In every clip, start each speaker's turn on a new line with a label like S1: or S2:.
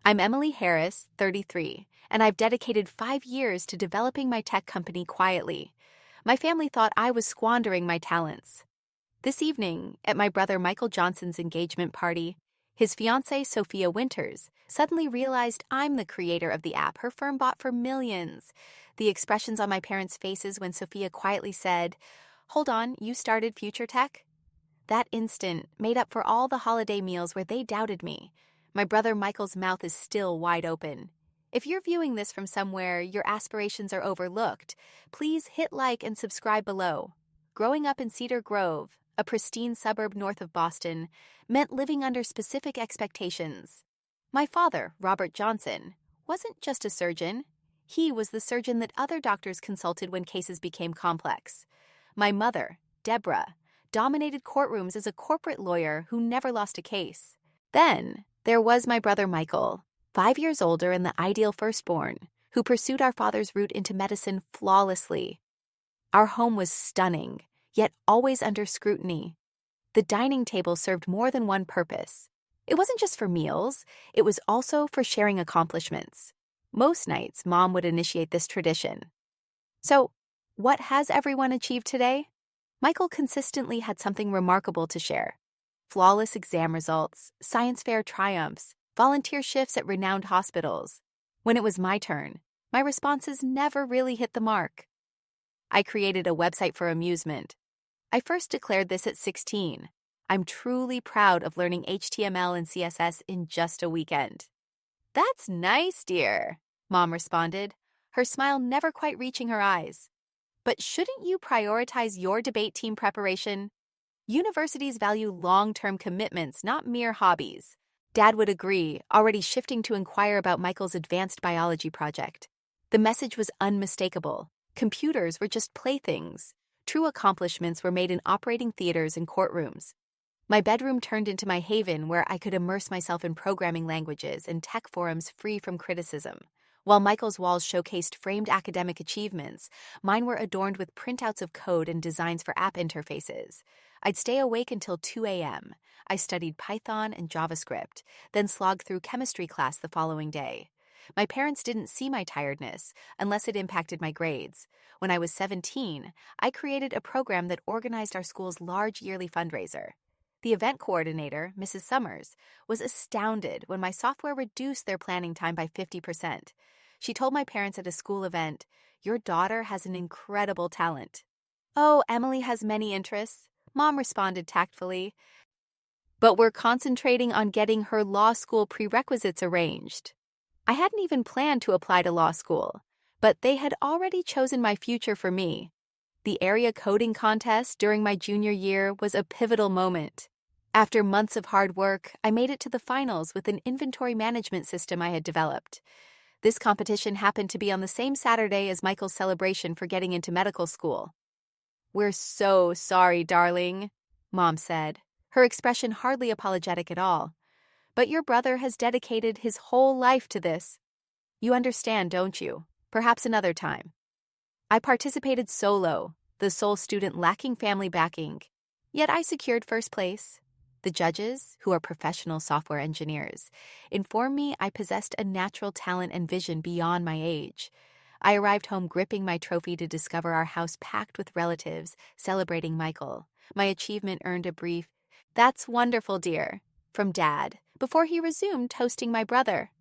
S1: I'm Emily Harris, 33, and I've dedicated 5 years to developing my tech company quietly. My family thought I was squandering my talents. This evening, at my brother Michael Johnson's engagement party, his fiancée Sophia Winters suddenly realized I'm the creator of the app her firm bought for millions. The expressions on my parents' faces when Sophia quietly said, "Hold on, you started FutureTech?" That instant made up for all the holiday meals where they doubted me. My brother Michael's mouth is still wide open. If you're viewing this from somewhere your aspirations are overlooked, please hit like and subscribe below. Growing up in Cedar Grove, a pristine suburb north of Boston, meant living under specific expectations. My father, Robert Johnson, wasn't just a surgeon. He was the surgeon that other doctors consulted when cases became complex. My mother, Deborah, dominated courtrooms as a corporate lawyer who never lost a case. Then, there was my brother Michael, 5 years older and the ideal firstborn, who pursued our father's route into medicine flawlessly. Our home was stunning, yet always under scrutiny. The dining table served more than one purpose. It wasn't just for meals, it was also for sharing accomplishments. Most nights, Mom would initiate this tradition. So, what has everyone achieved today? Michael consistently had something remarkable to share. Flawless exam results, science fair triumphs, volunteer shifts at renowned hospitals. When it was my turn, my responses never really hit the mark. I created a website for amusement. I first declared this at 16. I'm truly proud of learning HTML and CSS in just a weekend. "That's nice, dear," Mom responded, her smile never quite reaching her eyes. "But shouldn't you prioritize your debate team preparation? Universities value long-term commitments, not mere hobbies." Dad would agree, already shifting to inquire about Michael's advanced biology project. The message was unmistakable. Computers were just playthings. True accomplishments were made in operating theaters and courtrooms. My bedroom turned into my haven where I could immerse myself in programming languages and tech forums free from criticism. While Michael's walls showcased framed academic achievements, mine were adorned with printouts of code and designs for app interfaces. I'd stay awake until 2 a.m. I studied Python and JavaScript, then slogged through chemistry class the following day. My parents didn't see my tiredness unless it impacted my grades. When I was 17, I created a program that organized our school's large yearly fundraiser. The event coordinator, Mrs. Summers, was astounded when my software reduced their planning time by 50%. She told my parents at a school event, "Your daughter has an incredible talent." "Oh, Emily has many interests," Mom responded tactfully. "But we're concentrating on getting her law school prerequisites arranged." I hadn't even planned to apply to law school, but they had already chosen my future for me. The area coding contest during my junior year was a pivotal moment. After months of hard work, I made it to the finals with an inventory management system I had developed. This competition happened to be on the same Saturday as Michael's celebration for getting into medical school. "We're so sorry, darling," Mom said, her expression hardly apologetic at all. "But your brother has dedicated his whole life to this. You understand, don't you? Perhaps another time." I participated solo, the sole student lacking family backing. Yet I secured first place. The judges, who are professional software engineers, informed me I possessed a natural talent and vision beyond my age. I arrived home gripping my trophy to discover our house packed with relatives celebrating Michael. My achievement earned a brief, "That's wonderful, dear," from Dad, before he resumed toasting my brother.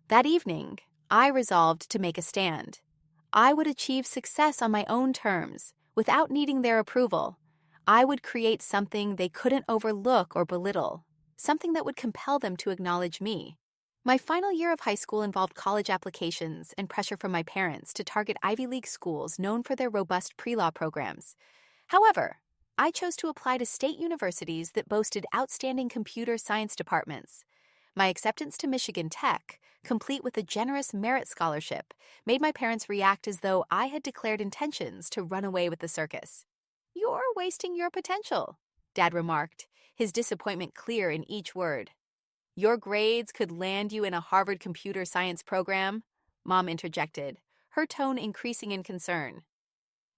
S1: That evening, I resolved to make a stand. I would achieve success on my own terms, without needing their approval. I would create something they couldn't overlook or belittle, something that would compel them to acknowledge me. My final year of high school involved college applications and pressure from my parents to target Ivy League schools known for their robust pre-law programs. However, I chose to apply to state universities that boasted outstanding computer science departments. My acceptance to Michigan Tech, complete with a generous merit scholarship, made my parents react as though I had declared intentions to run away with the circus. "You're wasting your potential," Dad remarked, his disappointment clear in each word. "Your grades could land you in a Harvard computer science program," Mom interjected, her tone increasing in concern.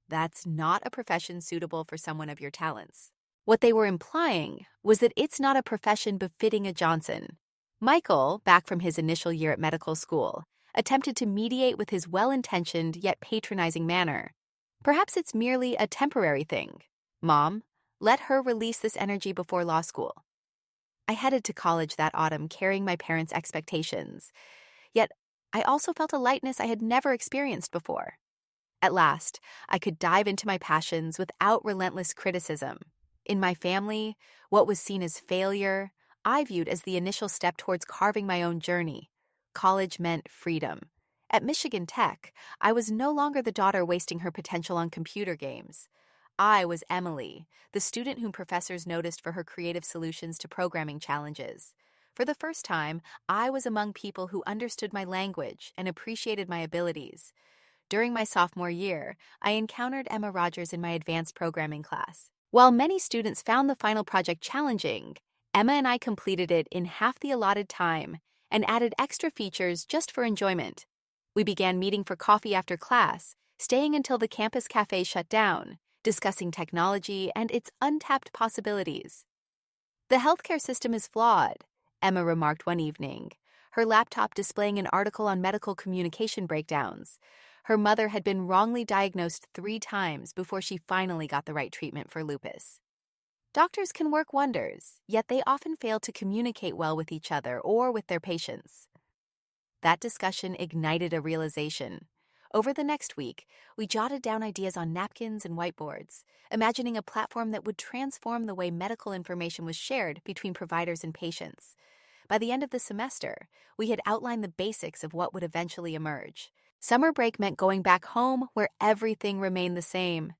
S1: "That's not a profession suitable for someone of your talents." What they were implying was that it's not a profession befitting a Johnson. Michael, back from his initial year at medical school, attempted to mediate with his well-intentioned yet patronizing manner. Perhaps it's merely a temporary thing. Mom, let her release this energy before law school. I headed to college that autumn carrying my parents' expectations. Yet, I also felt a lightness I had never experienced before. At last, I could dive into my passions without relentless criticism. In my family, what was seen as failure, I viewed as the initial step towards carving my own journey. College meant freedom. At Michigan Tech, I was no longer the daughter wasting her potential on computer games. I was Emily, the student whom professors noticed for her creative solutions to programming challenges. For the first time, I was among people who understood my language and appreciated my abilities. During my sophomore year, I encountered Emma Rogers in my advanced programming class. While many students found the final project challenging, Emma and I completed it in half the allotted time and added extra features just for enjoyment. We began meeting for coffee after class, staying until the campus cafe shut down, discussing technology and its untapped possibilities. The healthcare system is flawed, Emma remarked one evening, her laptop displaying an article on medical communication breakdowns. Her mother had been wrongly diagnosed 3 times before she finally got the right treatment for lupus. Doctors can work wonders, yet they often fail to communicate well with each other or with their patients. That discussion ignited a realization. Over the next week, we jotted down ideas on napkins and whiteboards, imagining a platform that would transform the way medical information was shared between providers and patients. By the end of the semester, we had outlined the basics of what would eventually emerge. Summer break meant going back home where everything remained the same.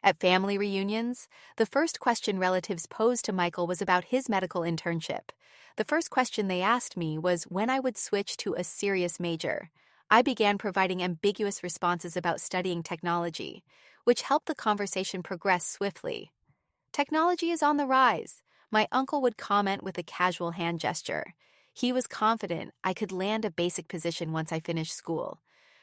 S1: At family reunions, the first question relatives posed to Michael was about his medical internship. The first question they asked me was when I would switch to a serious major. I began providing ambiguous responses about studying technology, which helped the conversation progress swiftly. Technology is on the rise, my uncle would comment with a casual hand gesture. He was confident I could land a basic position once I finished school,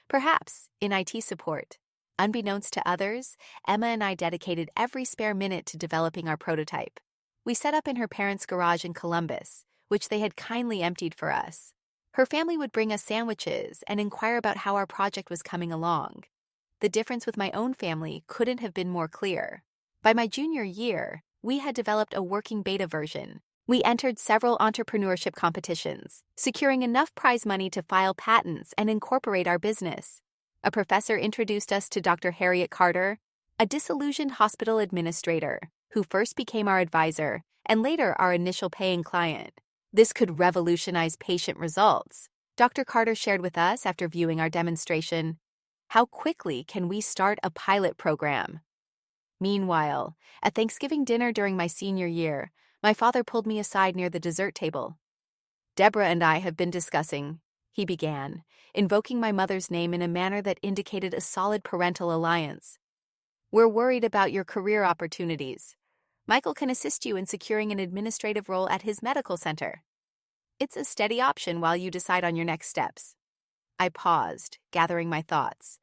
S1: perhaps in IT support. Unbeknownst to others, Emma and I dedicated every spare minute to developing our prototype. We set up in her parents' garage in Columbus, which they had kindly emptied for us. Her family would bring us sandwiches and inquire about how our project was coming along. The difference with my own family couldn't have been more clear. By my junior year, we had developed a working beta version. We entered several entrepreneurship competitions, securing enough prize money to file patents and incorporate our business. A professor introduced us to Dr. Harriet Carter, a disillusioned hospital administrator, who first became our advisor and later our initial paying client. This could revolutionize patient results. Dr. Carter shared with us after viewing our demonstration, how quickly can we start a pilot program? Meanwhile, at Thanksgiving dinner during my senior year, my father pulled me aside near the dessert table. Deborah and I have been discussing, he began, invoking my mother's name in a manner that indicated a solid parental alliance. We're worried about your career opportunities. Michael can assist you in securing an administrative role at his medical center. It's a steady option while you decide on your next steps. I paused, gathering my thoughts.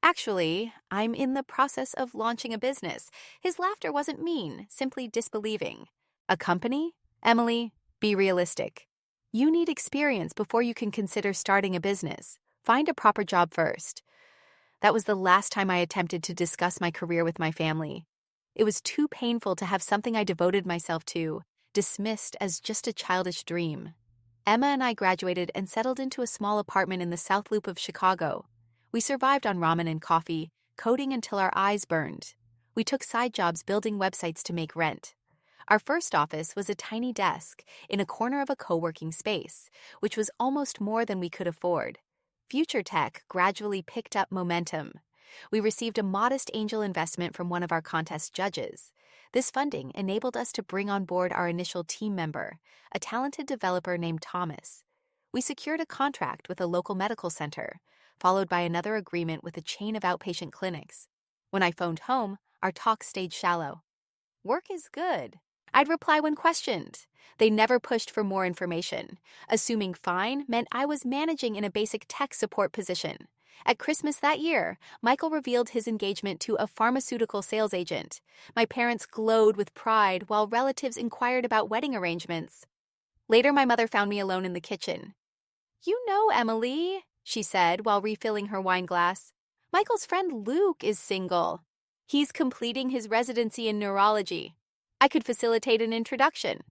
S1: Actually, I'm in the process of launching a business. His laughter wasn't mean, simply disbelieving. A company? Emily, be realistic. You need experience before you can consider starting a business. Find a proper job first. That was the last time I attempted to discuss my career with my family. It was too painful to have something I devoted myself to dismissed as just a childish dream. Emma and I graduated and settled into a small apartment in the South Loop of Chicago. We survived on ramen and coffee, coding until our eyes burned. We took side jobs building websites to make rent. Our first office was a tiny desk in a corner of a co-working space, which was almost more than we could afford. FutureTech gradually picked up momentum. We received a modest angel investment from one of our contest judges. This funding enabled us to bring on board our initial team member, a talented developer named Thomas. We secured a contract with a local medical center, followed by another agreement with a chain of outpatient clinics. When I phoned home, our talk stayed shallow. Work is good, I'd reply when questioned. They never pushed for more information. Assuming fine meant I was managing in a basic tech support position. At Christmas that year, Michael revealed his engagement to a pharmaceutical sales agent. My parents glowed with pride while relatives inquired about wedding arrangements. Later, my mother found me alone in the kitchen. "You know, Emily," she said while refilling her wine glass, "Michael's friend Luke is single. He's completing his residency in neurology. I could facilitate an introduction."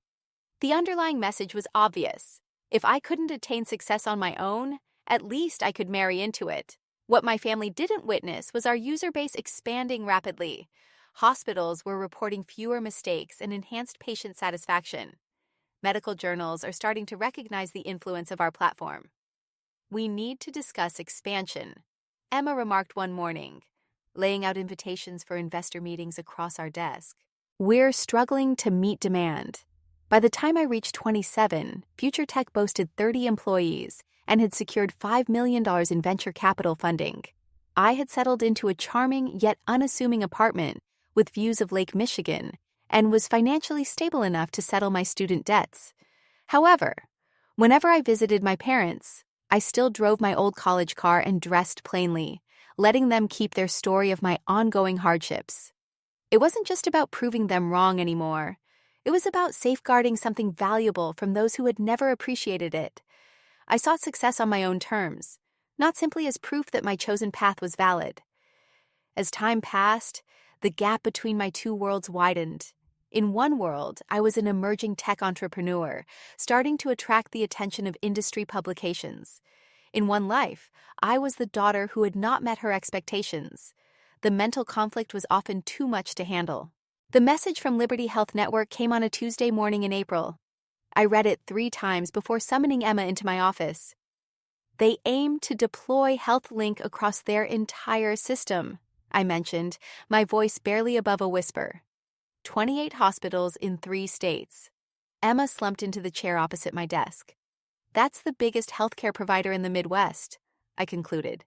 S1: The underlying message was obvious. If I couldn't attain success on my own, at least I could marry into it. What my family didn't witness was our user base expanding rapidly. Hospitals were reporting fewer mistakes and enhanced patient satisfaction. Medical journals are starting to recognize the influence of our platform. "We need to discuss expansion," Emma remarked one morning, laying out invitations for investor meetings across our desk. "We're struggling to meet demand." By the time I reached 27, FutureTech boasted 30 employees and had secured $5 million in venture capital funding. I had settled into a charming yet unassuming apartment with views of Lake Michigan and was financially stable enough to settle my student debts. However, whenever I visited my parents, I still drove my old college car and dressed plainly, letting them keep their story of my ongoing hardships. It wasn't just about proving them wrong anymore. It was about safeguarding something valuable from those who had never appreciated it. I sought success on my own terms, not simply as proof that my chosen path was valid. As time passed, the gap between my two worlds widened. In one world, I was an emerging tech entrepreneur, starting to attract the attention of industry publications. In one life, I was the daughter who had not met her expectations. The mental conflict was often too much to handle. The message from Liberty Health Network came on a Tuesday morning in April. I read it 3 times before summoning Emma into my office. "They aim to deploy HealthLink across their entire system," I mentioned, my voice barely above a whisper. 28 hospitals in 3 states. Emma slumped into the chair opposite my desk. "That's the biggest healthcare provider in the Midwest," I concluded.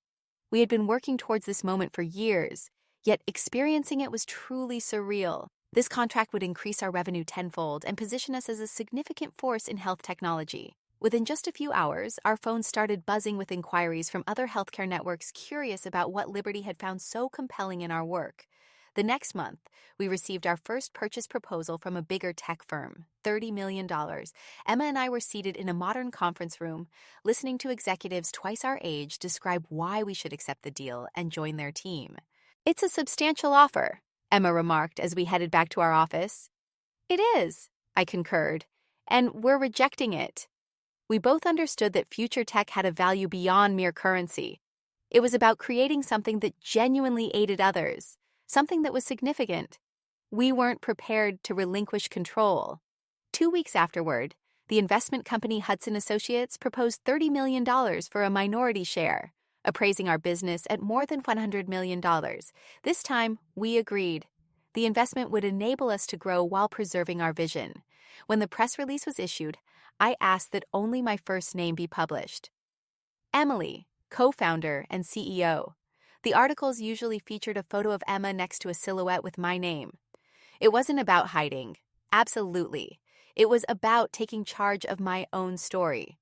S1: We had been working towards this moment for years, yet experiencing it was truly surreal. This contract would increase our revenue tenfold and position us as a significant force in health technology. Within just a few hours, our phones started buzzing with inquiries from other healthcare networks curious about what Liberty had found so compelling in our work. The next month, we received our first purchase proposal from a bigger tech firm, $30 million. Emma and I were seated in a modern conference room, listening to executives twice our age describe why we should accept the deal and join their team. "It's a substantial offer," Emma remarked as we headed back to our office. "It is," I concurred, "and we're rejecting it." We both understood that FutureTech had a value beyond mere currency. It was about creating something that genuinely aided others, something that was significant. We weren't prepared to relinquish control. 2 weeks afterward, the investment company Hudson Associates proposed $30 million for a minority share, appraising our business at more than $100 million. This time, we agreed. The investment would enable us to grow while preserving our vision. When the press release was issued, I asked that only my first name be published. Emily, co-founder and CEO. The articles usually featured a photo of Emma next to a silhouette with my name. It wasn't about hiding. Absolutely. It was about taking charge of my own story.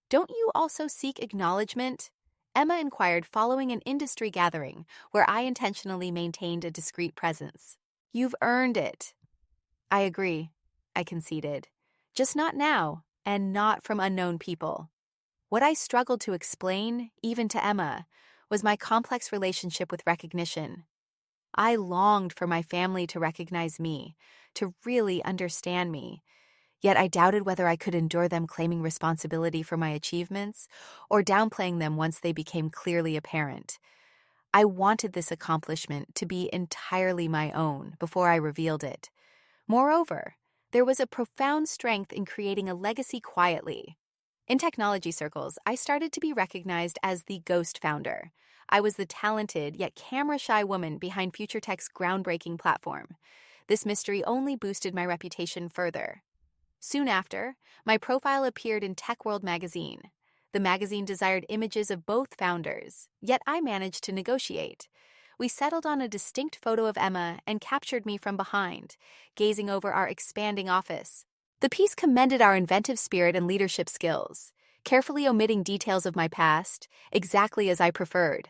S1: "Don't you also seek acknowledgement?" Emma inquired following an industry gathering where I intentionally maintained a discreet presence. "You've earned it." "I agree," I conceded. "Just not now, and not from unknown people." What I struggled to explain, even to Emma, was my complex relationship with recognition. I longed for my family to recognize me, to really understand me. Yet I doubted whether I could endure them claiming responsibility for my achievements or downplaying them once they became clearly apparent. I wanted this accomplishment to be entirely my own before I revealed it. Moreover, there was a profound strength in creating a legacy quietly. In technology circles, I started to be recognized as the ghost founder. I was the talented yet camera-shy woman behind FutureTech's groundbreaking platform. This mystery only boosted my reputation further. Soon after, my profile appeared in Tech World magazine. The magazine desired images of both founders, yet I managed to negotiate. We settled on a distinct photo of Emma and captured me from behind, gazing over our expanding office. The piece commended our inventive spirit and leadership skills, carefully omitting details of my past, exactly as I preferred.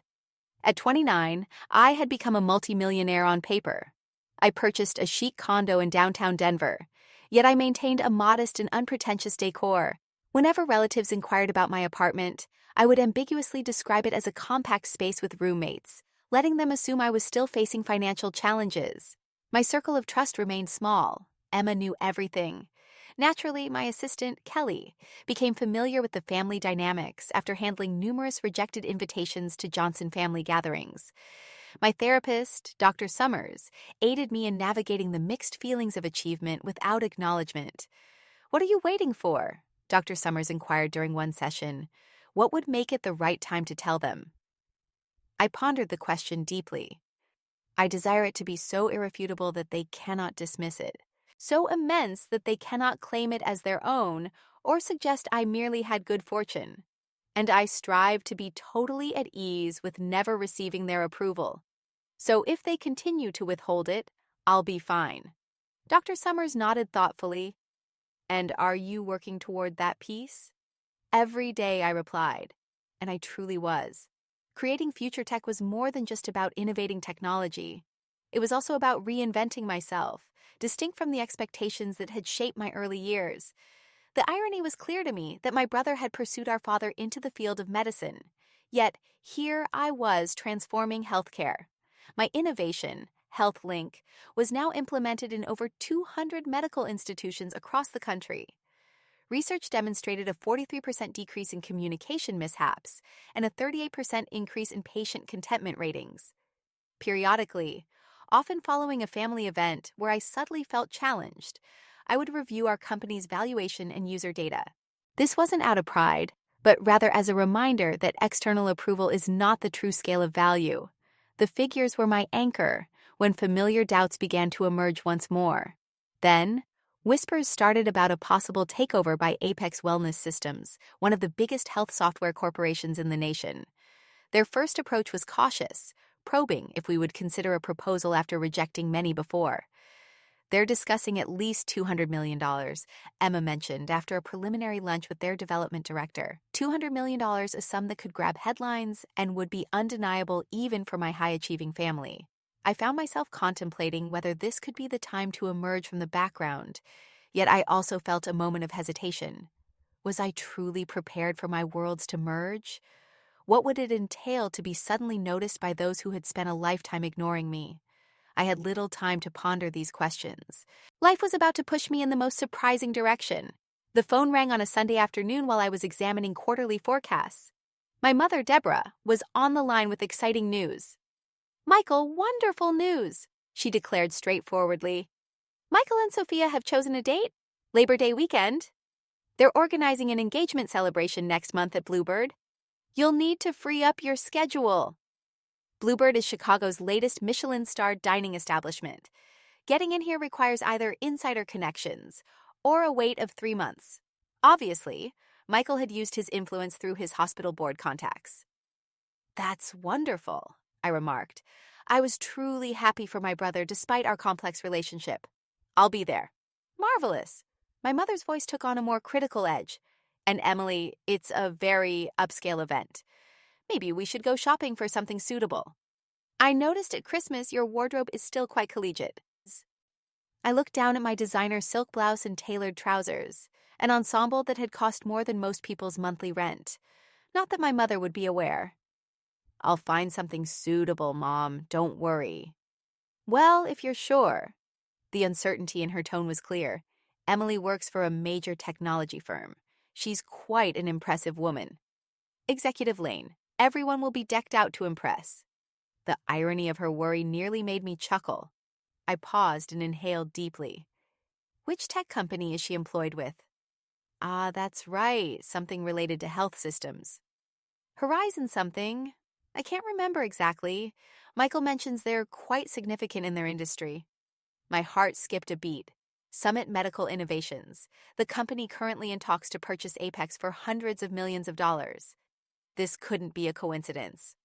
S1: At 29, I had become a multimillionaire on paper. I purchased a chic condo in downtown Denver, Yet I maintained a modest and unpretentious decor. Whenever relatives inquired about my apartment, I would ambiguously describe it as a compact space with roommates, letting them assume I was still facing financial challenges. My circle of trust remained small. Emma knew everything. Naturally, my assistant, Kelly, became familiar with the family dynamics after handling numerous rejected invitations to Johnson family gatherings. My therapist, Dr. Summers, aided me in navigating the mixed feelings of achievement without acknowledgement. "What are you waiting for?" Dr. Summers inquired during one session. "What would make it the right time to tell them?" I pondered the question deeply. "I desire it to be so irrefutable that they cannot dismiss it, so immense that they cannot claim it as their own or suggest I merely had good fortune. And I strive to be totally at ease with never receiving their approval. So if they continue to withhold it, I'll be fine." Dr. Summers nodded thoughtfully. "And are you working toward that peace?" "Every day," I replied. And I truly was. Creating FutureTech was more than just about innovating technology. It was also about reinventing myself, distinct from the expectations that had shaped my early years. The irony was clear to me that my brother had pursued our father into the field of medicine. Yet, here I was transforming healthcare. My innovation, HealthLink, was now implemented in over 200 medical institutions across the country. Research demonstrated a 43% decrease in communication mishaps and a 38% increase in patient contentment ratings. Periodically, often following a family event where I subtly felt challenged, I would review our company's valuation and user data. This wasn't out of pride, but rather as a reminder that external approval is not the true scale of value. The figures were my anchor when familiar doubts began to emerge once more. Then, whispers started about a possible takeover by Apex Wellness Systems, one of the biggest health software corporations in the nation. Their first approach was cautious, probing if we would consider a proposal after rejecting many before. "They're discussing at least $200 million, Emma mentioned after a preliminary lunch with their development director. $200 million, a sum that could grab headlines and would be undeniable even for my high-achieving family. I found myself contemplating whether this could be the time to emerge from the background, yet I also felt a moment of hesitation. Was I truly prepared for my worlds to merge? What would it entail to be suddenly noticed by those who had spent a lifetime ignoring me? I had little time to ponder these questions. Life was about to push me in the most surprising direction. The phone rang on a Sunday afternoon while I was examining quarterly forecasts. My mother, Deborah, was on the line with exciting news. "Michael, wonderful news," she declared straightforwardly. "Michael and Sophia have chosen a date, Labor Day weekend. They're organizing an engagement celebration next month at Bluebird. You'll need to free up your schedule." Bluebird is Chicago's latest Michelin-starred dining establishment. Getting in here requires either insider connections or a wait of 3 months. Obviously, Michael had used his influence through his hospital board contacts. "That's wonderful," I remarked. I was truly happy for my brother despite our complex relationship. "I'll be there." "Marvelous." My mother's voice took on a more critical edge. "And Emily, it's a very upscale event. Maybe we should go shopping for something suitable. I noticed at Christmas your wardrobe is still quite collegiate." I looked down at my designer silk blouse and tailored trousers, an ensemble that had cost more than most people's monthly rent. Not that my mother would be aware. "I'll find something suitable, Mom. Don't worry." "Well, if you're sure." The uncertainty in her tone was clear. Emily works for a major technology firm. She's quite an impressive woman. Executive Lane. Everyone will be decked out to impress. The irony of her worry nearly made me chuckle. I paused and inhaled deeply. Which tech company is she employed with? Ah, that's right, something related to health systems. Horizon something. I can't remember exactly. Michael mentions they're quite significant in their industry. My heart skipped a beat. Summit Medical Innovations, the company currently in talks to purchase Apex for hundreds of millions of dollars. This couldn't be a coincidence.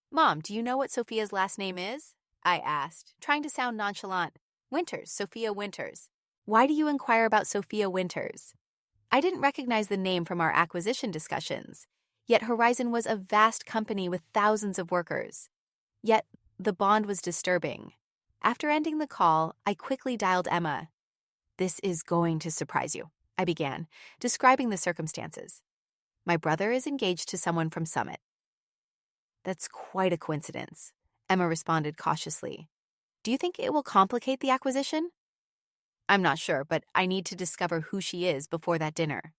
S1: "Mom, do you know what Sophia's last name is?" I asked, trying to sound nonchalant. "Winters, Sophia Winters." "Why do you inquire about Sophia Winters?" I didn't recognize the name from our acquisition discussions, yet Horizon was a vast company with thousands of workers. Yet the bond was disturbing. After ending the call, I quickly dialed Emma. This is going to surprise you, I began, describing the circumstances. My brother is engaged to someone from Summit. That's quite a coincidence, Emma responded cautiously. Do you think it will complicate the acquisition? I'm not sure, but I need to discover who she is before that dinner.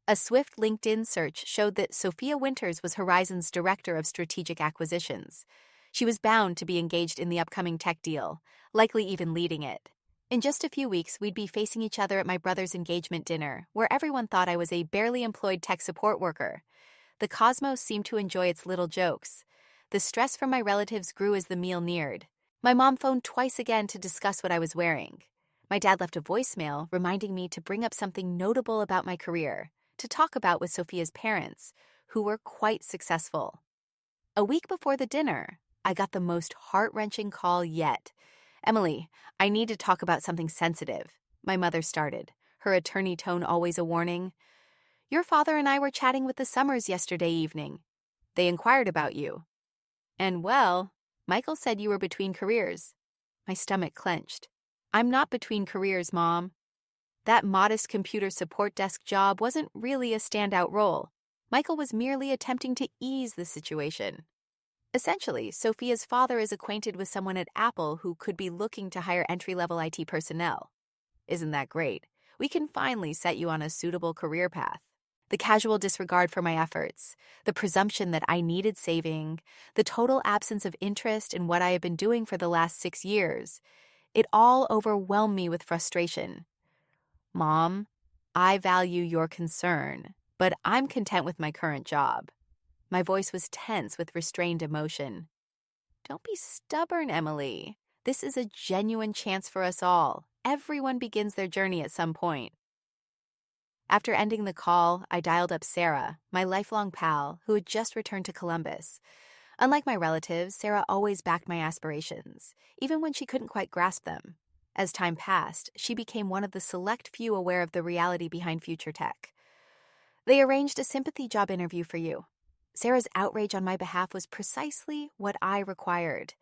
S1: A swift LinkedIn search showed that Sophia Winters was Horizon's Director of Strategic Acquisitions. She was bound to be engaged in the upcoming tech deal, likely even leading it. In just a few weeks, we'd be facing each other at my brother's engagement dinner, where everyone thought I was a barely employed tech support worker. The cosmos seemed to enjoy its little jokes. The stress from my relatives grew as the meal neared. My mom phoned twice again to discuss what I was wearing. My dad left a voicemail reminding me to bring up something notable about my career, to talk about with Sophia's parents, who were quite successful. A week before the dinner, I got the most heart-wrenching call yet. Emily, I need to talk about something sensitive, my mother started, her attorney tone always a warning. Your father and I were chatting with the Summers yesterday evening. They inquired about you. And well, Michael said you were between careers. My stomach clenched. I'm not between careers, Mom. That modest computer support desk job wasn't really a standout role. Michael was merely attempting to ease the situation. Essentially, Sophia's father is acquainted with someone at Apple who could be looking to hire entry-level IT personnel. Isn't that great? We can finally set you on a suitable career path. The casual disregard for my efforts, the presumption that I needed saving, the total absence of interest in what I have been doing for the last 6 years, it all overwhelmed me with frustration. Mom, I value your concern, but I'm content with my current job. My voice was tense with restrained emotion. Don't be stubborn, Emily. This is a genuine chance for us all. Everyone begins their journey at some point. After ending the call, I dialed up Sarah, my lifelong pal, who had just returned to Columbus. Unlike my relatives, Sarah always backed my aspirations, even when she couldn't quite grasp them. As time passed, she became one of the select few aware of the reality behind FutureTech. They arranged a sympathy job interview for you. Sarah's outrage on my behalf was precisely what I required,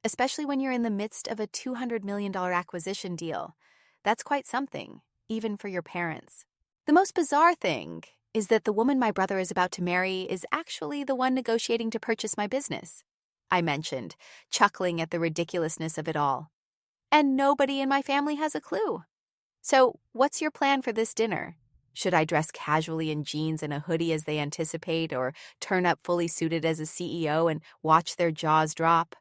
S1: especially when you're in the midst of a $200 million acquisition deal. That's quite something, even for your parents. The most bizarre thing is that the woman my brother is about to marry is actually the one negotiating to purchase my business, I mentioned, chuckling at the ridiculousness of it all. And nobody in my family has a clue. So, what's your plan for this dinner? Should I dress casually in jeans and a hoodie as they anticipate, or turn up fully suited as a CEO and watch their jaws drop?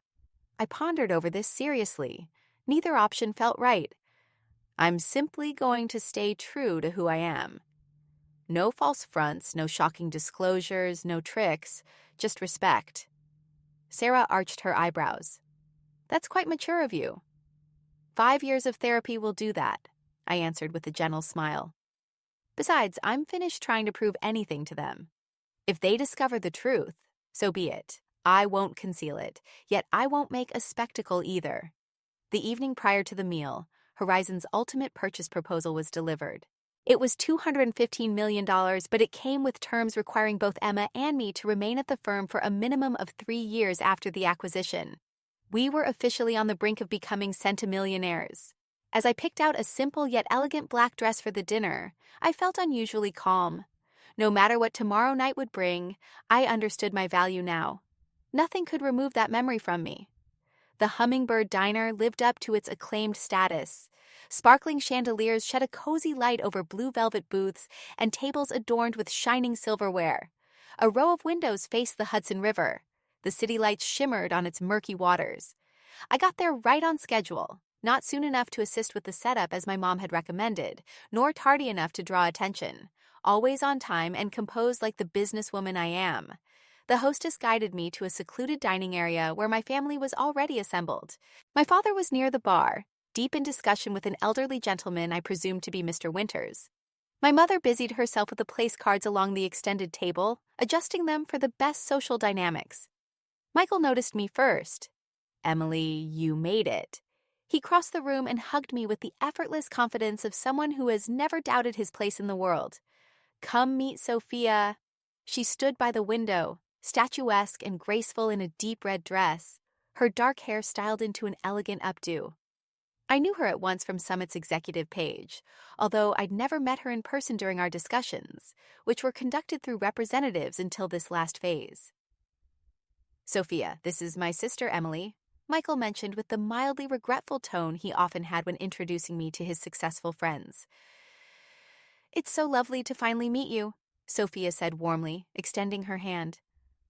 S1: I pondered over this seriously. Neither option felt right. I'm simply going to stay true to who I am. No false fronts, no shocking disclosures, no tricks, just respect. Sarah arched her eyebrows. That's quite mature of you. 5 years of therapy will do that, I answered with a gentle smile. Besides, I'm finished trying to prove anything to them. If they discover the truth, so be it. I won't conceal it, yet I won't make a spectacle either. The evening prior to the meal, Horizon's ultimate purchase proposal was delivered. It was $215 million, but it came with terms requiring both Emma and me to remain at the firm for a minimum of 3 years after the acquisition. We were officially on the brink of becoming centimillionaires. As I picked out a simple yet elegant black dress for the dinner, I felt unusually calm. No matter what tomorrow night would bring, I understood my value now. Nothing could remove that memory from me. The Hummingbird Diner lived up to its acclaimed status. Sparkling chandeliers shed a cozy light over blue velvet booths and tables adorned with shining silverware. A row of windows faced the Hudson River. The city lights shimmered on its murky waters. I got there right on schedule, not soon enough to assist with the setup as my mom had recommended, nor tardy enough to draw attention. Always on time and composed like the businesswoman I am. The hostess guided me to a secluded dining area where my family was already assembled. My father was near the bar, deep in discussion with an elderly gentleman I presumed to be Mr. Winters. My mother busied herself with the place cards along the extended table, adjusting them for the best social dynamics. Michael noticed me first. Emily, you made it. He crossed the room and hugged me with the effortless confidence of someone who has never doubted his place in the world. Come meet Sophia. She stood by the window, statuesque and graceful in a deep red dress, her dark hair styled into an elegant updo. I knew her at once from Summit's executive page, although I'd never met her in person during our discussions, which were conducted through representatives until this last phase. "Sophia, this is my sister Emily," Michael mentioned with the mildly regretful tone he often had when introducing me to his successful friends. "It's so lovely to finally meet you," Sophia said warmly, extending her hand.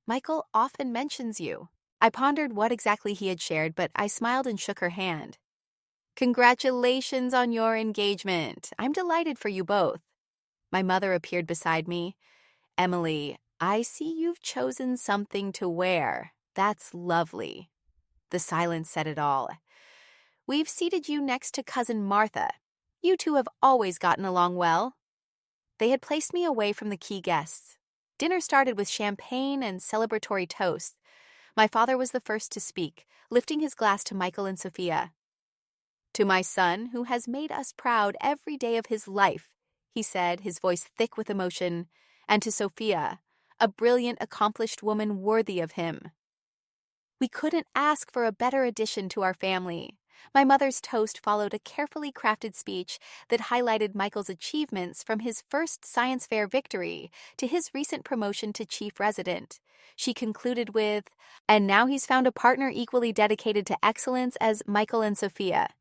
S1: "Michael often mentions you." I pondered what exactly he had shared, but I smiled and shook her hand. "Congratulations on your engagement. I'm delighted for you both." My mother appeared beside me. "Emily, I see you've chosen something to wear. That's lovely." The silence said it all. "We've seated you next to Cousin Martha. You two have always gotten along well." They had placed me away from the key guests. Dinner started with champagne and celebratory toasts. My father was the first to speak, lifting his glass to Michael and Sophia. "To my son, who has made us proud every day of his life," he said, his voice thick with emotion, "and to Sophia, a brilliant, accomplished woman worthy of him." We couldn't ask for a better addition to our family. My mother's toast followed a carefully crafted speech that highlighted Michael's achievements from his first science fair victory to his recent promotion to chief resident. She concluded with, "And now he's found a partner equally dedicated to excellence as Michael and Sophia."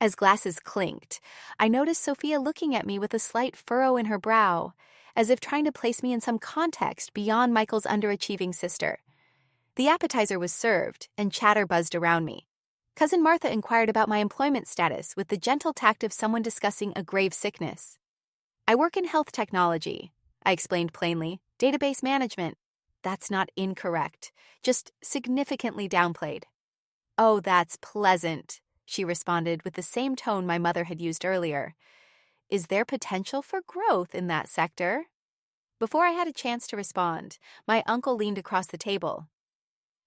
S1: As glasses clinked, I noticed Sophia looking at me with a slight furrow in her brow, as if trying to place me in some context beyond Michael's underachieving sister. The appetizer was served, and chatter buzzed around me. Cousin Martha inquired about my employment status with the gentle tact of someone discussing a grave sickness. "I work in health technology," I explained plainly. "Database management." "That's not incorrect, just significantly downplayed." "Oh, that's pleasant," she responded with the same tone my mother had used earlier. "Is there potential for growth in that sector?" Before I had a chance to respond, my uncle leaned across the table.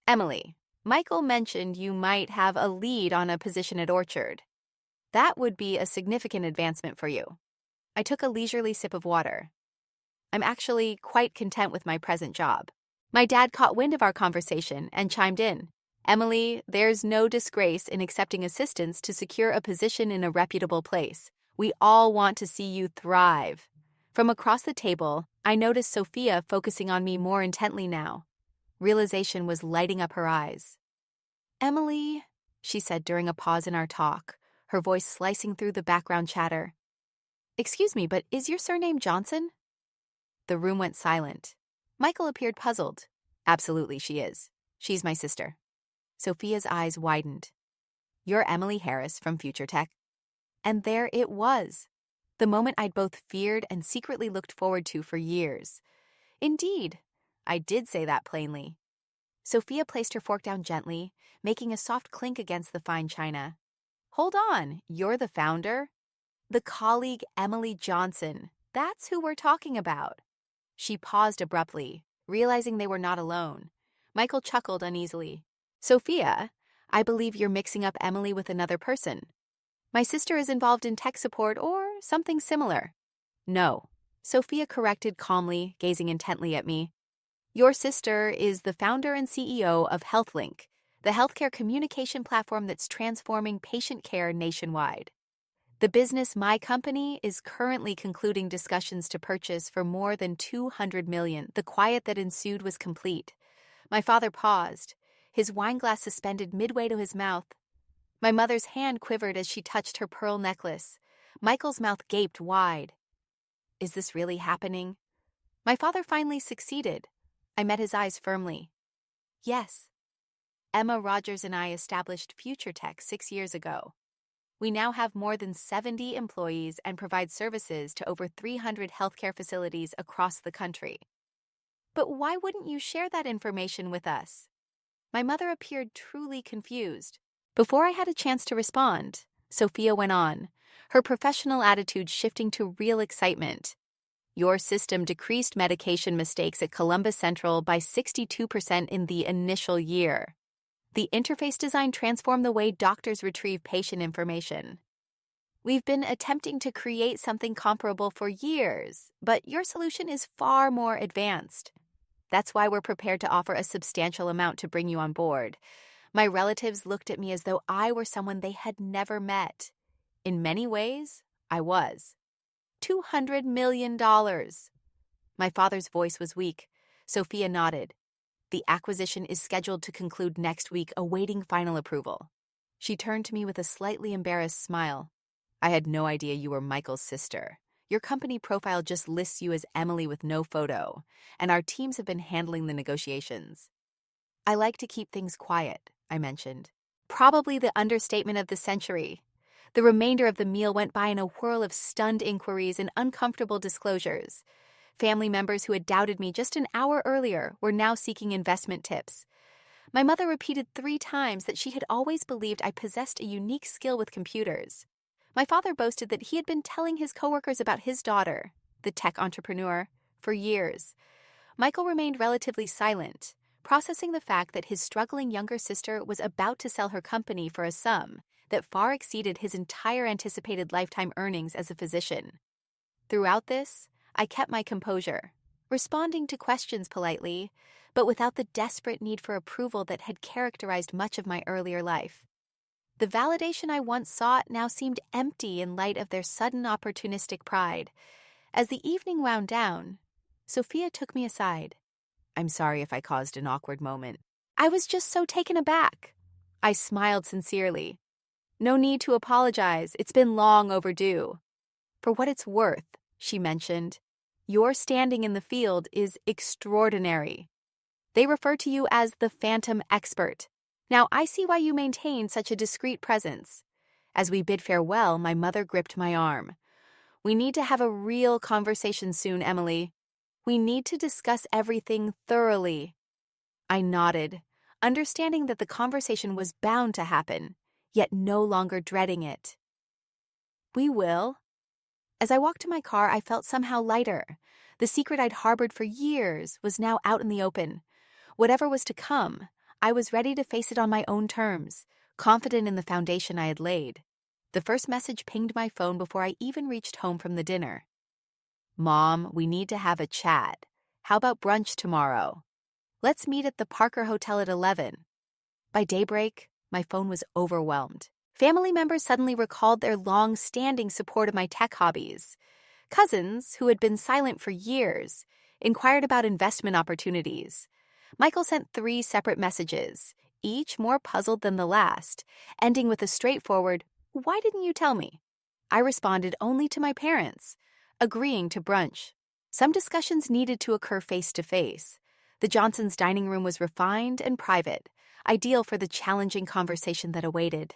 S1: "Emily, Michael mentioned you might have a lead on a position at Orchard. That would be a significant advancement for you." I took a leisurely sip of water. "I'm actually quite content with my present job." My dad caught wind of our conversation and chimed in. "Emily, there's no disgrace in accepting assistance to secure a position in a reputable place. We all want to see you thrive." From across the table, I noticed Sophia focusing on me more intently now. Realization was lighting up her eyes. "Emily," she said during a pause in our talk, her voice slicing through the background chatter. "Excuse me, but is your surname Johnson?" The room went silent. Michael appeared puzzled. "Absolutely, she is. She's my sister." Sophia's eyes widened. "You're Emily Harris from FutureTech." And there it was. The moment I'd both feared and secretly looked forward to for years. Indeed, I did say that plainly. Sophia placed her fork down gently, making a soft clink against the fine china. "Hold on, you're the founder?" "The colleague Emily Johnson. That's who we're talking about." She paused abruptly, realizing they were not alone. Michael chuckled uneasily. "Sophia, I believe you're mixing up Emily with another person. My sister is involved in tech support or something similar." "No," Sophia corrected calmly, gazing intently at me. "Your sister is the founder and CEO of HealthLink, the healthcare communication platform that's transforming patient care nationwide. The business my company is currently concluding discussions to purchase for more than $200 million. The quiet that ensued was complete. My father paused, his wineglass suspended midway to his mouth. My mother's hand quivered as she touched her pearl necklace. Michael's mouth gaped wide. Is this really happening? My father finally succeeded. I met his eyes firmly. Yes. Emma Rogers and I established FutureTech 6 years ago. We now have more than 70 employees and provide services to over 300 healthcare facilities across the country. But why wouldn't you share that information with us? My mother appeared truly confused. Before I had a chance to respond, Sophia went on, her professional attitude shifting to real excitement. Your system decreased medication mistakes at Columbus Central by 62% in the initial year. The interface design transformed the way doctors retrieve patient information. We've been attempting to create something comparable for years, but your solution is far more advanced. That's why we're prepared to offer a substantial amount to bring you on board. My relatives looked at me as though I were someone they had never met. In many ways, I was. $200 million. My father's voice was weak. Sophia nodded. The acquisition is scheduled to conclude next week, awaiting final approval. She turned to me with a slightly embarrassed smile. I had no idea you were Michael's sister. Your company profile just lists you as Emily with no photo, and our teams have been handling the negotiations. I like to keep things quiet, I mentioned. Probably the understatement of the century. The remainder of the meal went by in a whirl of stunned inquiries and uncomfortable disclosures. Family members who had doubted me just an hour earlier were now seeking investment tips. My mother repeated 3 times that she had always believed I possessed a unique skill with computers. My father boasted that he had been telling his coworkers about his daughter, the tech entrepreneur, for years. Michael remained relatively silent, processing the fact that his struggling younger sister was about to sell her company for a sum that far exceeded his entire anticipated lifetime earnings as a physician. Throughout this, I kept my composure, responding to questions politely, but without the desperate need for approval that had characterized much of my earlier life. The validation I once sought now seemed empty in light of their sudden opportunistic pride. As the evening wound down, Sophia took me aside. I'm sorry if I caused an awkward moment. I was just so taken aback. I smiled sincerely. No need to apologize. It's been long overdue. For what it's worth, she mentioned, your standing in the field is extraordinary. They refer to you as the Phantom Expert. Now, I see why you maintain such a discreet presence. As we bid farewell, my mother gripped my arm. We need to have a real conversation soon, Emily. We need to discuss everything thoroughly. I nodded, understanding that the conversation was bound to happen, yet no longer dreading it. We will. As I walked to my car, I felt somehow lighter. The secret I'd harbored for years was now out in the open. Whatever was to come, I was ready to face it on my own terms, confident in the foundation I had laid. The first message pinged my phone before I even reached home from the dinner. Mom, we need to have a chat. How about brunch tomorrow? Let's meet at the Parker Hotel at 11. By daybreak, my phone was overwhelmed. Family members suddenly recalled their long-standing support of my tech hobbies. Cousins, who had been silent for years, inquired about investment opportunities. Michael sent 3 separate messages, each more puzzled than the last, ending with a straightforward, "Why didn't you tell me?" I responded only to my parents, agreeing to brunch. Some discussions needed to occur face-to-face. The Johnsons' dining room was refined and private, ideal for the challenging conversation that awaited.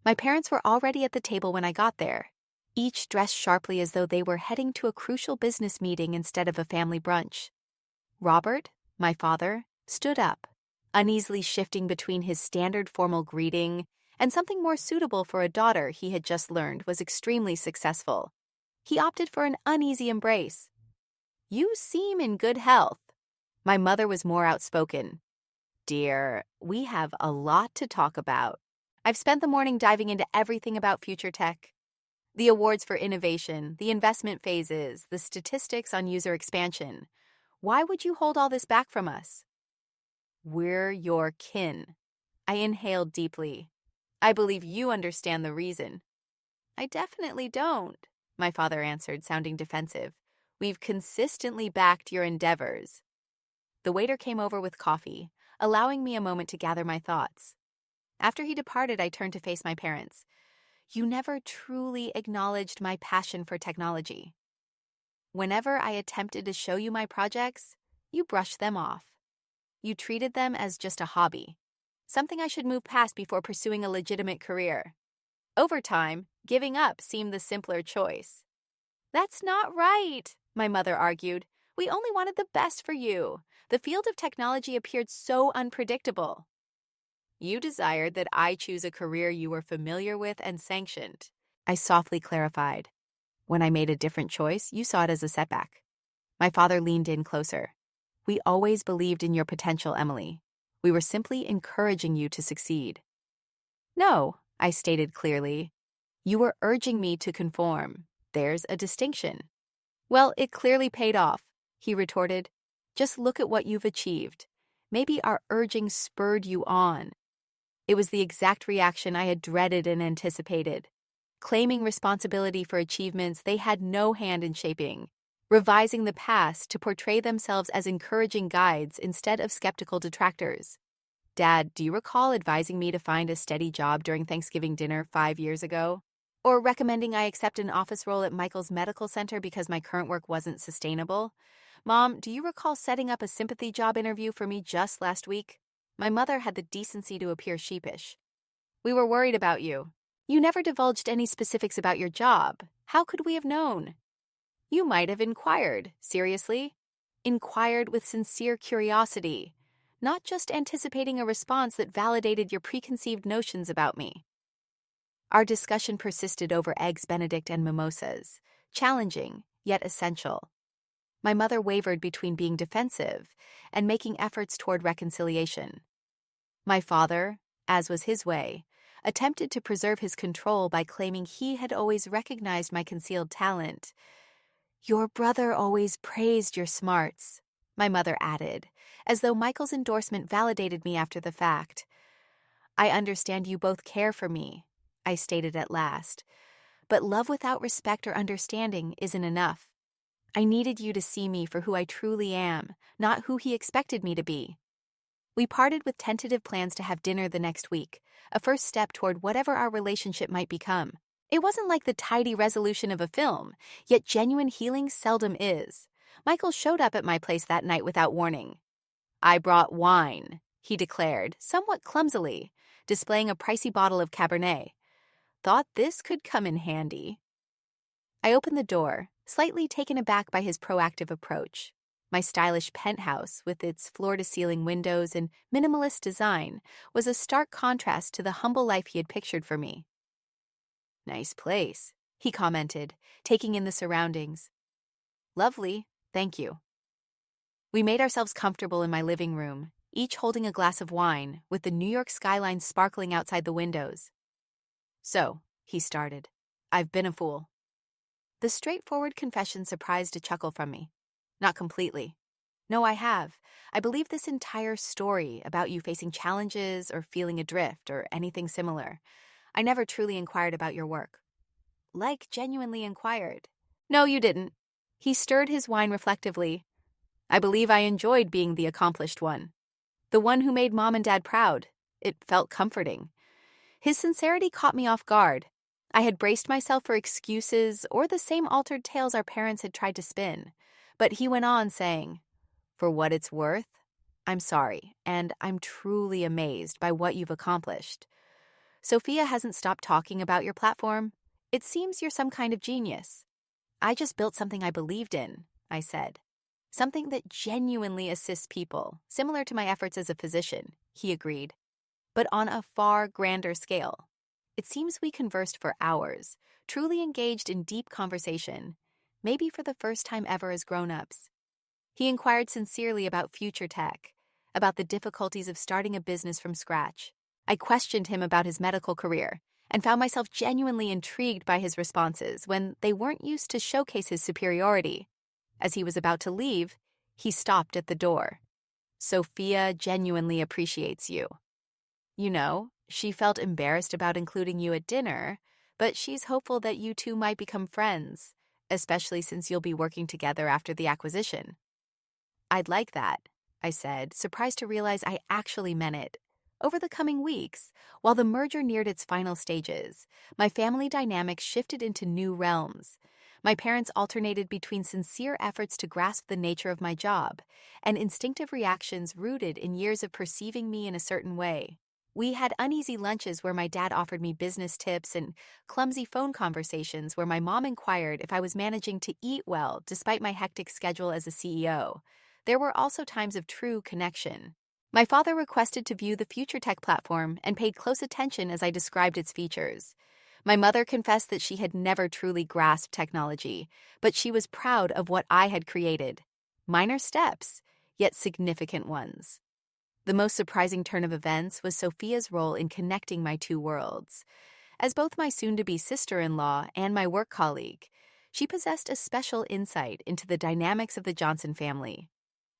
S1: My parents were already at the table when I got there, each dressed sharply as though they were heading to a crucial business meeting instead of a family brunch. Robert, my father, stood up, uneasily shifting between his standard formal greeting and something more suitable for a daughter he had just learned was extremely successful. He opted for an uneasy embrace. "You seem in good health." My mother was more outspoken. "Dear, we have a lot to talk about. I've spent the morning diving into everything about FutureTech. The awards for innovation, the investment phases, the statistics on user expansion. Why would you hold all this back from us?" "We're your kin." I inhaled deeply. "I believe you understand the reason." "I definitely don't," my father answered, sounding defensive. "We've consistently backed your endeavors." The waiter came over with coffee, allowing me a moment to gather my thoughts. After he departed, I turned to face my parents. "You never truly acknowledged my passion for technology. Whenever I attempted to show you my projects, you brushed them off. You treated them as just a hobby, something I should move past before pursuing a legitimate career. Over time, giving up seemed the simpler choice." "That's not right," my mother argued. "We only wanted the best for you. The field of technology appeared so unpredictable." "You desired that I choose a career you were familiar with and sanctioned," I softly clarified. "When I made a different choice, you saw it as a setback." My father leaned in closer. "We always believed in your potential, Emily. We were simply encouraging you to succeed." "No," I stated clearly. "You were urging me to conform. There's a distinction." "Well, it clearly paid off," he retorted. "Just look at what you've achieved. Maybe our urging spurred you on." It was the exact reaction I had dreaded and anticipated. Claiming responsibility for achievements they had no hand in shaping, revising the past to portray themselves as encouraging guides instead of skeptical detractors. Dad, do you recall advising me to find a steady job during Thanksgiving dinner 5 years ago? Or recommending I accept an office role at Michael's medical center because my current work wasn't sustainable? Mom, do you recall setting up a sympathy job interview for me just last week? My mother had the decency to appear sheepish. We were worried about you. You never divulged any specifics about your job. How could we have known? You might have inquired, seriously. Inquired with sincere curiosity, not just anticipating a response that validated your preconceived notions about me. Our discussion persisted over eggs Benedict and mimosas, challenging, yet essential. My mother wavered between being defensive and making efforts toward reconciliation. My father, as was his way, attempted to preserve his control by claiming he had always recognized my concealed talent. Your brother always praised your smarts, my mother added, as though Michael's endorsement validated me after the fact. I understand you both care for me, I stated at last, but love without respect or understanding isn't enough. I needed you to see me for who I truly am, not who he expected me to be. We parted with tentative plans to have dinner the next week, a first step toward whatever our relationship might become. It wasn't like the tidy resolution of a film, yet genuine healing seldom is. Michael showed up at my place that night without warning. I brought wine, he declared, somewhat clumsily, displaying a pricey bottle of Cabernet. Thought this could come in handy. I opened the door, slightly taken aback by his proactive approach. My stylish penthouse, with its floor-to-ceiling windows and minimalist design, was a stark contrast to the humble life he had pictured for me. Nice place, he commented, taking in the surroundings. Lovely, thank you. We made ourselves comfortable in my living room, each holding a glass of wine, with the New York skyline sparkling outside the windows. So, he started, I've been a fool. The straightforward confession surprised a chuckle from me. Not completely. No, I have. I believe this entire story about you facing challenges or feeling adrift or anything similar. I never truly inquired about your work. Like genuinely inquired. No, you didn't. He stirred his wine reflectively. I believe I enjoyed being the accomplished one. The one who made Mom and Dad proud. It felt comforting. His sincerity caught me off guard. I had braced myself for excuses or the same altered tales our parents had tried to spin. But he went on saying, for what it's worth, I'm sorry, and I'm truly amazed by what you've accomplished. Sophia hasn't stopped talking about your platform. It seems you're some kind of genius. I just built something I believed in, I said. Something that genuinely assists people, similar to my efforts as a physician, he agreed, but on a far grander scale. It seems we conversed for hours, truly engaged in deep conversation, maybe for the first time ever as grown-ups. He inquired sincerely about FutureTech, about the difficulties of starting a business from scratch. I questioned him about his medical career and found myself genuinely intrigued by his responses when they weren't used to showcase his superiority. As he was about to leave, he stopped at the door. Sophia genuinely appreciates you. You know, she felt embarrassed about including you at dinner, but she's hopeful that you two might become friends, especially since you'll be working together after the acquisition. I'd like that, I said, surprised to realize I actually meant it. Over the coming weeks, while the merger neared its final stages, my family dynamics shifted into new realms. My parents alternated between sincere efforts to grasp the nature of my job and instinctive reactions rooted in years of perceiving me in a certain way. We had uneasy lunches where my dad offered me business tips and clumsy phone conversations where my mom inquired if I was managing to eat well despite my hectic schedule as a CEO. There were also times of true connection. My father requested to view the FutureTech platform and paid close attention as I described its features. My mother confessed that she had never truly grasped technology, but she was proud of what I had created. Minor steps, yet significant ones. The most surprising turn of events was Sophia's role in connecting my two worlds. As both my soon-to-be sister-in-law and my work colleague, she possessed a special insight into the dynamics of the Johnson family.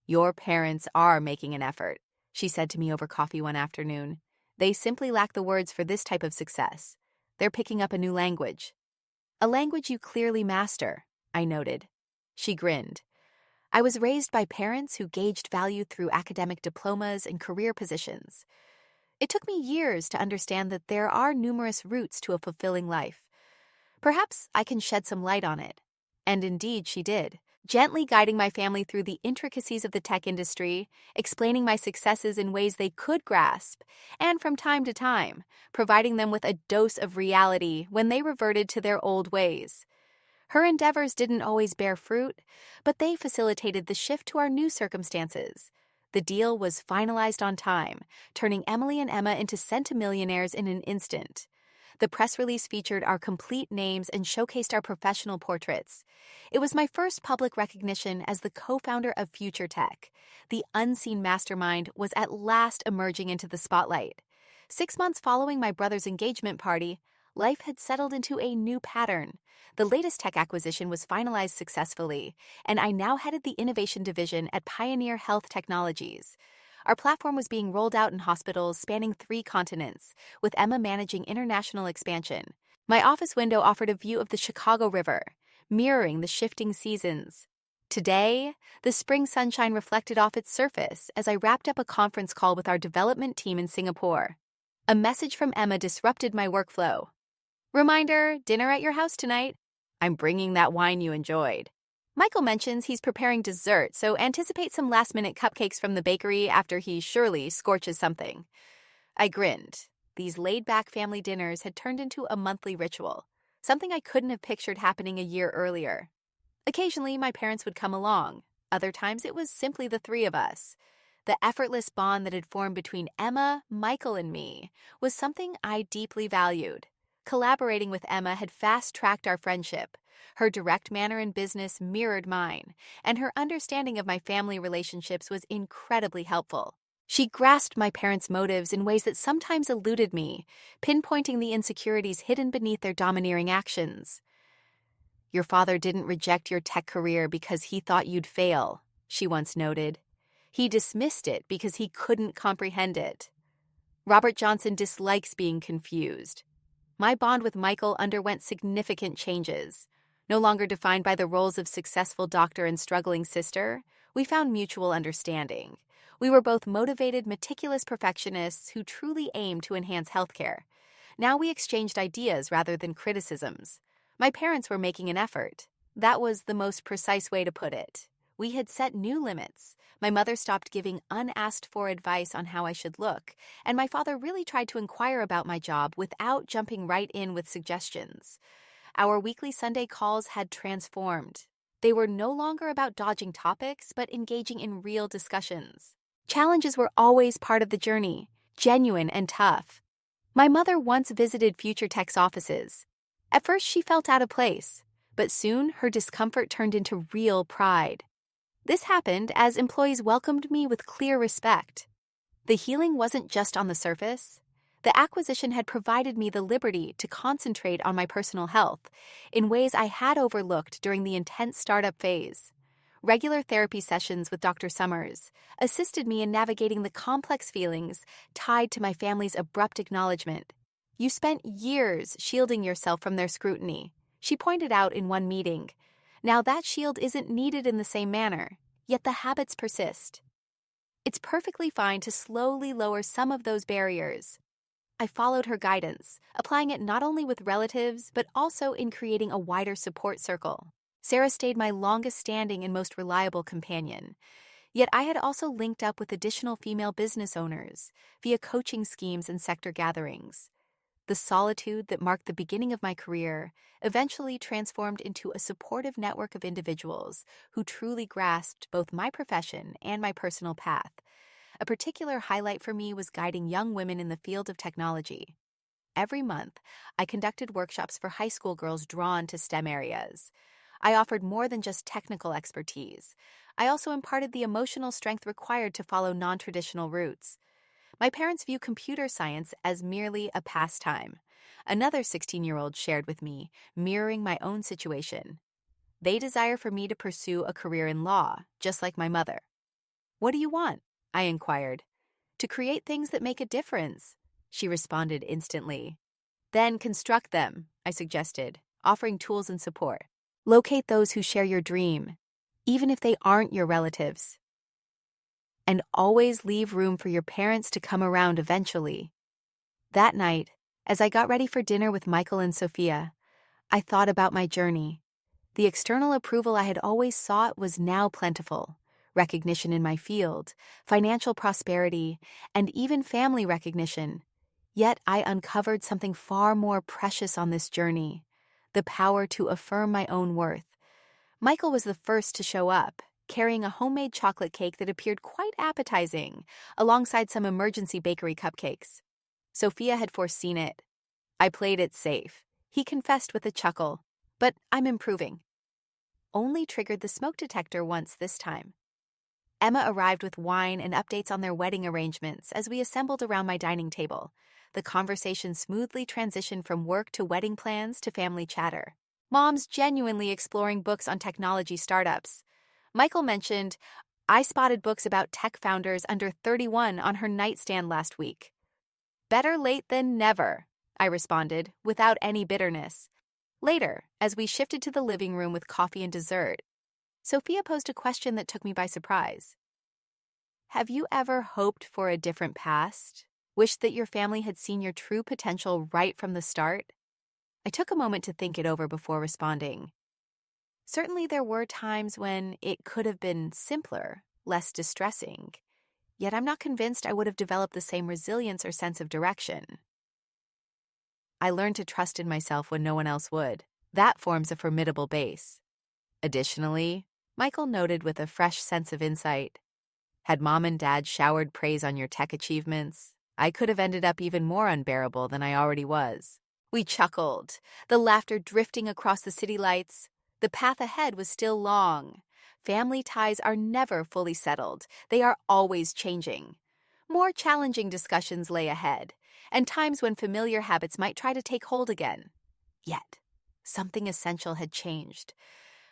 S1: Your parents are making an effort, she said to me over coffee one afternoon. They simply lack the words for this type of success. They're picking up a new language. A language you clearly master, I noted. She grinned. I was raised by parents who gauged value through academic diplomas and career positions. It took me years to understand that there are numerous routes to a fulfilling life. Perhaps I can shed some light on it. And indeed, she did, gently guiding my family through the intricacies of the tech industry, explaining my successes in ways they could grasp, and from time to time, providing them with a dose of reality when they reverted to their old ways. Her endeavors didn't always bear fruit, but they facilitated the shift to our new circumstances. The deal was finalized on time, turning Emily and Emma into centimillionaires in an instant. The press release featured our complete names and showcased our professional portraits. It was my first public recognition as the co-founder of FutureTech. The unseen mastermind was at last emerging into the spotlight. 6 months following my brother's engagement party, life had settled into a new pattern. The latest tech acquisition was finalized successfully, and I now headed the innovation division at Pioneer Health Technologies. Our platform was being rolled out in hospitals spanning 3 continents, with Emma managing international expansion. My office window offered a view of the Chicago River, mirroring the shifting seasons. Today, the spring sunshine reflected off its surface as I wrapped up a conference call with our development team in Singapore. A message from Emma disrupted my workflow. Reminder, dinner at your house tonight. I'm bringing that wine you enjoyed. Michael mentions he's preparing dessert, so anticipate some last-minute cupcakes from the bakery after he surely scorches something. I grinned. These laid-back family dinners had turned into a monthly ritual, something I couldn't have pictured happening a year earlier. Occasionally, my parents would come along. Other times, it was simply the 3 of us. The effortless bond that had formed between Emma, Michael, and me was something I deeply valued. Collaborating with Emma had fast-tracked our friendship. Her direct manner in business mirrored mine, and her understanding of my family relationships was incredibly helpful. She grasped my parents' motives in ways that sometimes eluded me, pinpointing the insecurities hidden beneath their domineering actions. Your father didn't reject your tech career because he thought you'd fail, she once noted. He dismissed it because he couldn't comprehend it. Robert Johnson dislikes being confused. My bond with Michael underwent significant changes. No longer defined by the roles of successful doctor and struggling sister, we found mutual understanding. We were both motivated, meticulous perfectionists who truly aimed to enhance healthcare. Now we exchanged ideas rather than criticisms. My parents were making an effort. That was the most precise way to put it. We had set new limits. My mother stopped giving unasked-for advice on how I should look, and my father really tried to inquire about my job without jumping right in with suggestions. Our weekly Sunday calls had transformed. They were no longer about dodging topics, but engaging in real discussions. Challenges were always part of the journey, genuine and tough. My mother once visited FutureTech's offices. At first, she felt out of place, but soon her discomfort turned into real pride. This happened as employees welcomed me with clear respect. The healing wasn't just on the surface. The acquisition had provided me the liberty to concentrate on my personal health in ways I had overlooked during the intense startup phase. Regular therapy sessions with Dr. Summers assisted me in navigating the complex feelings tied to my family's abrupt acknowledgement. You spent years shielding yourself from their scrutiny, she pointed out in one meeting. Now that shield isn't needed in the same manner, yet the habits persist. It's perfectly fine to slowly lower some of those barriers. I followed her guidance, applying it not only with relatives, but also in creating a wider support circle. Sarah stayed my longest-standing and most reliable companion. Yet I had also linked up with additional female business owners via coaching schemes and sector gatherings. The solitude that marked the beginning of my career eventually transformed into a supportive network of individuals who truly grasped both my profession and my personal path. A particular highlight for me was guiding young women in the field of technology. Every month, I conducted workshops for high school girls drawn to STEM areas. I offered more than just technical expertise. I also imparted the emotional strength required to follow non-traditional routes. My parents view computer science as merely a pastime. Another 16-year-old shared with me, mirroring my own situation. They desire for me to pursue a career in law, just like my mother. What do you want? I inquired. To create things that make a difference. she responded instantly. Then construct them, I suggested, offering tools and support. Locate those who share your dream, even if they aren't your relatives. And always leave room for your parents to come around eventually. That night, as I got ready for dinner with Michael and Sophia, I thought about my journey. The external approval I had always sought was now plentiful. Recognition in my field, financial prosperity, and even family recognition. Yet I uncovered something far more precious on this journey: the power to affirm my own worth. Michael was the first to show up, carrying a homemade chocolate cake that appeared quite appetizing, alongside some emergency bakery cupcakes. Sophia had foreseen it. I played it safe, he confessed with a chuckle, but I'm improving. Only triggered the smoke detector once this time. Emma arrived with wine and updates on their wedding arrangements as we assembled around my dining table. The conversation smoothly transitioned from work to wedding plans to family chatter. Mom's genuinely exploring books on technology startups. Michael mentioned, I spotted books about tech founders under 31 on her nightstand last week. Better late than never, I responded, without any bitterness. Later, as we shifted to the living room with coffee and dessert, Sophia posed a question that took me by surprise. Have you ever hoped for a different past? Wished that your family had seen your true potential right from the start? I took a moment to think it over before responding. Certainly there were times when it could have been simpler, less distressing. Yet I'm not convinced I would have developed the same resilience or sense of direction. I learned to trust in myself when no one else would. That forms a formidable base. Additionally, Michael noted with a fresh sense of insight, had Mom and Dad showered praise on your tech achievements, I could have ended up even more unbearable than I already was. We chuckled, the laughter drifting across the city lights. The path ahead was still long. Family ties are never fully settled. They are always changing. More challenging discussions lay ahead, and times when familiar habits might try to take hold again. Yet, something essential had changed.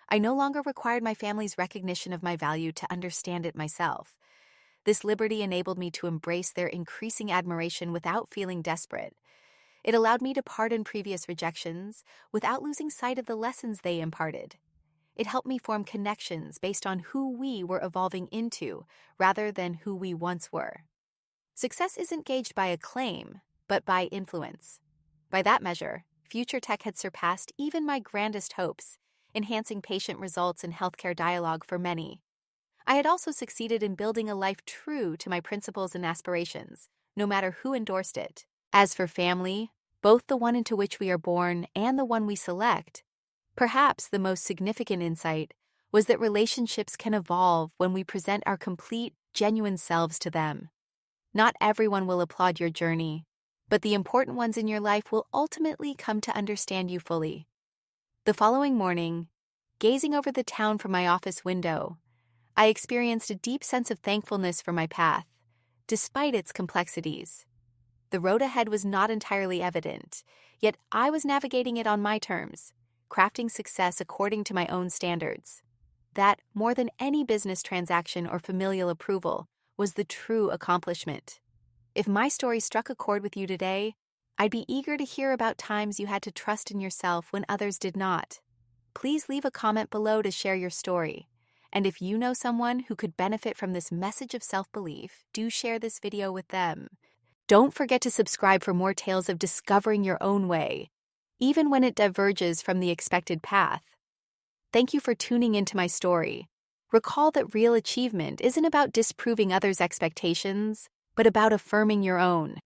S1: I no longer required my family's recognition of my value to understand it myself. This liberty enabled me to embrace their increasing admiration without feeling desperate. It allowed me to pardon previous rejections without losing sight of the lessons they imparted. It helped me form connections based on who we were evolving into rather than who we once were. Success isn't gauged by acclaim, but by influence. By that measure, FutureTech had surpassed even my grandest hopes, enhancing patient results and healthcare dialogue for many. I had also succeeded in building a life true to my principles and aspirations, no matter who endorsed it. As for family, both the one into which we are born and the one we select, perhaps the most significant insight was that relationships can evolve when we present our complete, genuine selves to them. Not everyone will applaud your journey, but the important ones in your life will ultimately come to understand you fully. The following morning, gazing over the town from my office window, I experienced a deep sense of thankfulness for my path, despite its complexities. The road ahead was not entirely evident, yet I was navigating it on my terms, crafting success according to my own standards. That, more than any business transaction or familial approval, was the true accomplishment. If my story struck a chord with you today, I'd be eager to hear about times you had to trust in yourself when others did not. Please leave a comment below to share your story. And if you know someone who could benefit from this message of self-belief, do share this video with them. Don't forget to subscribe for more tales of discovering your own way, even when it diverges from the expected path. Thank you for tuning into my story. Recall that real achievement isn't about disproving others' expectations, but about affirming your own.